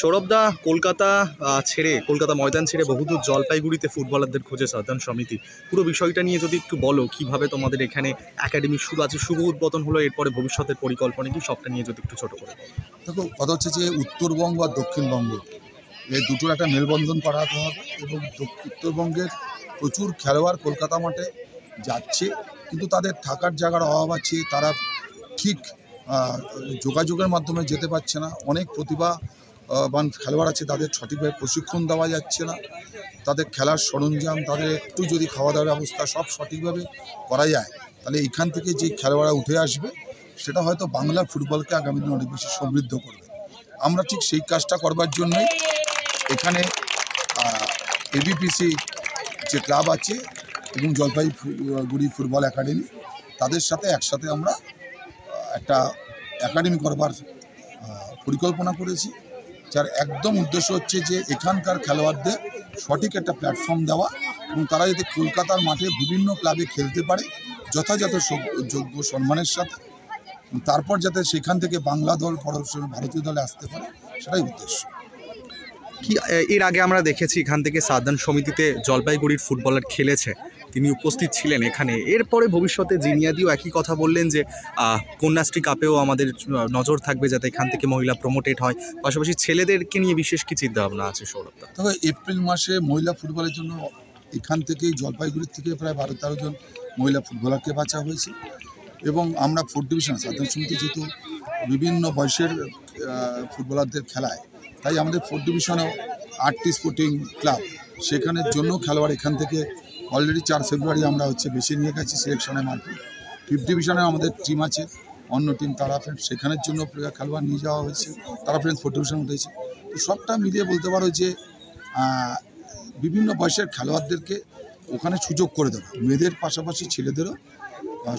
সৌরভদা, কলকাতা ময়দান ছেড়ে বহুদূর জলপাইগুড়িতে ফুটবলারদের খোঁজে সাধারণ সমিতি। পুরো বিষয়টা নিয়ে যদি একটু বলো, কিভাবে তোমাদের এখানে একাডেমি শুরু আছে, শুভ উদ্বোধন হলো, এরপরে ভবিষ্যতের পরিকল্পনা কি, সবটা নিয়ে যদি একটু ছোট করে বলো। দেখো, কথা হচ্ছে যে উত্তরবঙ্গ আর দক্ষিণবঙ্গ এই দুটোর একটা মেলবন্ধন করাতে হবে এবং উত্তরবঙ্গের প্রচুর খেলোয়াড় কলকাতা মাঠে যাচ্ছে, কিন্তু তাদের থাকার জায়গার অভাব আছে। তারা ঠিক যোগাযোগের মাধ্যমে যেতে পারছে না। অনেক প্রতিভাবান খেলোয়াড় আছে, তাদের সঠিকভাবে প্রশিক্ষণ দেওয়া যাচ্ছে না। তাদের খেলার সরঞ্জাম, তাদের একটু যদি খাওয়া দাওয়ার ব্যবস্থা সব সঠিকভাবে করা যায়, তাহলে এইখান থেকে যে খেলোয়াড়রা উঠে আসবে সেটা হয়তো বাংলা ফুটবলকে আগামী দিনে অনেক বেশি সমৃদ্ধ করবে। আমরা ঠিক সেই কাজটা করবার জন্যই এখানে এবিপিসি যে ক্লাব আছে এবং জলপাইগুড়ি ফুটবল একাডেমি, তাদের সাথে একসাথে আমরা একটা একাডেমি করবার পরিকল্পনা করেছি, যার একদম উদ্দেশ্য হচ্ছে যে এখানকার খেলোয়াড়দের সঠিক একটা প্ল্যাটফর্ম দেওয়া এবং তারা যাতে কলকাতার মাঠে বিভিন্ন ক্লাবে খেলতে পারে যথাযথ যোগ্য সম্মানের সাথে, তারপর যাতে সেখান থেকে বাংলা দল ভারতীয় দলে আসতে পারে, সেটাই উদ্দেশ্য। কি এর আগে আমরা দেখেছি এখান থেকে সাধারণ সমিতিতে জলপাইগুড়ির ফুটবলার খেলেছে, তিনি উপস্থিত ছিলেন এখানে। এরপরে ভবিষ্যতে জিনিয়াদিও একই কথা বললেন যে কন্যাশ্রী কাপেও আমাদের নজর থাকবে যাতে এখান থেকে মহিলা প্রমোটেড হয়, পাশাপাশি ছেলেদেরকে নিয়ে বিশেষ কি চিন্তাভাবনা আছে সৌরভদা? তবে এপ্রিল মাসে মহিলা ফুটবলের জন্য এখান থেকেই জলপাইগুড়ির থেকে প্রায় 12-13 জন মহিলা ফুটবলারকে বাঁচা হয়েছে এবং আমরা 4th ডিভিশন সাধারণ সমিতি যেহেতু বিভিন্ন বয়সের ফুটবলারদের খেলায়, তাই আমাদের 4th ডিভিশনেও 8টি স্পোর্টিং ক্লাব, সেখানের জন্য খেলোয়াড় এখান থেকে অলরেডি 4 ফেব্রুয়ারি আমরা বেছে নিয়ে গেছি সিলেকশনের মাধ্যমে। 5th ডিভিশনে আমাদের টিম আছে, অন্য টিম তারা ফ্রেন্ডস, সেখানের জন্য খেলোয়াড় নিয়ে যাওয়া হয়েছে, তারা ফ্রেন্ডস 4th ডিভিশনে উঠেছে। তো সবটা মিলিয়ে বলতে পারো যে বিভিন্ন বয়সের খেলোয়াড়দেরকে ওখানে সুযোগ করে দেবো, মেয়েদের পাশাপাশি ছেলেদেরও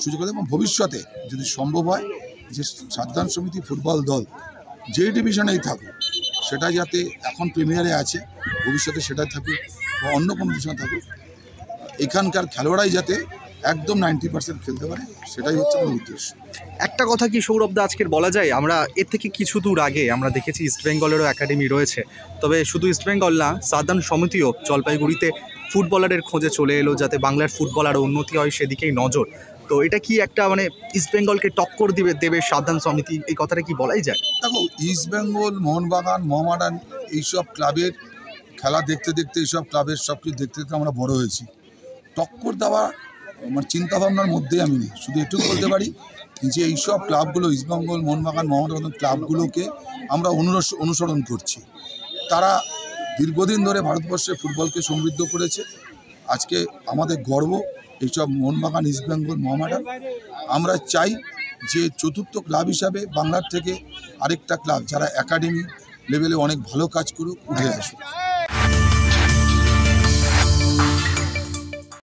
সুযোগ করে দেবো এবং ভবিষ্যতে যদি সম্ভব হয় যে সাধারণ সমিতি ফুটবল দল যেই ডিভিশনেই থাকুক, সেটা যাতে এখন প্রিমিয়ারে আছে, ভবিষ্যতে সেটাই থাকুক বা অন্য কোনো ডিভিশনে থাকুক, এখানকার খেলোয়াড়াই যাতে একদম 90% খেলতে পারে, সেটাই হচ্ছে আমার উদ্দেশ্য। একটা কথা কি সৌরভদা আজকের বলা যায়, আমরা এর থেকে কিছু দূর আগে আমরা দেখেছি ইস্টবেঙ্গলেরও একাডেমি রয়েছে, তবে শুধু ইস্টবেঙ্গল না, সাধারণ সমিতিও জলপাইগুড়িতে ফুটবলারের খোঁজে চলে এলো যাতে বাংলার ফুটবল আরও উন্নতি হয়, সেদিকেই নজর। তো এটা কি একটা ইস্টবেঙ্গলকে টক্কর দেবে সাধারণ সমিতি, এই কথাটা কি বলাই যায়? দেখো, ইস্টবেঙ্গল, মোহনবাগান, মোহামেডান এইসব ক্লাবের খেলা দেখতে দেখতে, এইসব ক্লাবের সব কিছু দেখতে দেখতে আমরা বড় হয়েছি। টক্কর দেওয়া আমার চিন্তাভাবনার মধ্যে আমি নেই। শুধু এটুকু বলতে পারি যে এইসব ক্লাবগুলো, ইস্টবেঙ্গল, মোহনবাগান, মোহামেডান ক্লাবগুলোকে আমরা অনুসরণ করছি। তারা দীর্ঘদিন ধরে ভারতবর্ষে ফুটবলকে সমৃদ্ধ করেছে। আজকে আমাদের গর্ব এইসব মোহনবাগান, ইস্টবেঙ্গল, মোহামেডান। আমরা চাই যে চতুর্থ ক্লাব হিসাবে বাংলার থেকে আরেকটা ক্লাব যারা একাডেমি লেভেলে অনেক ভালো কাজ করুক, উঠে আসুক।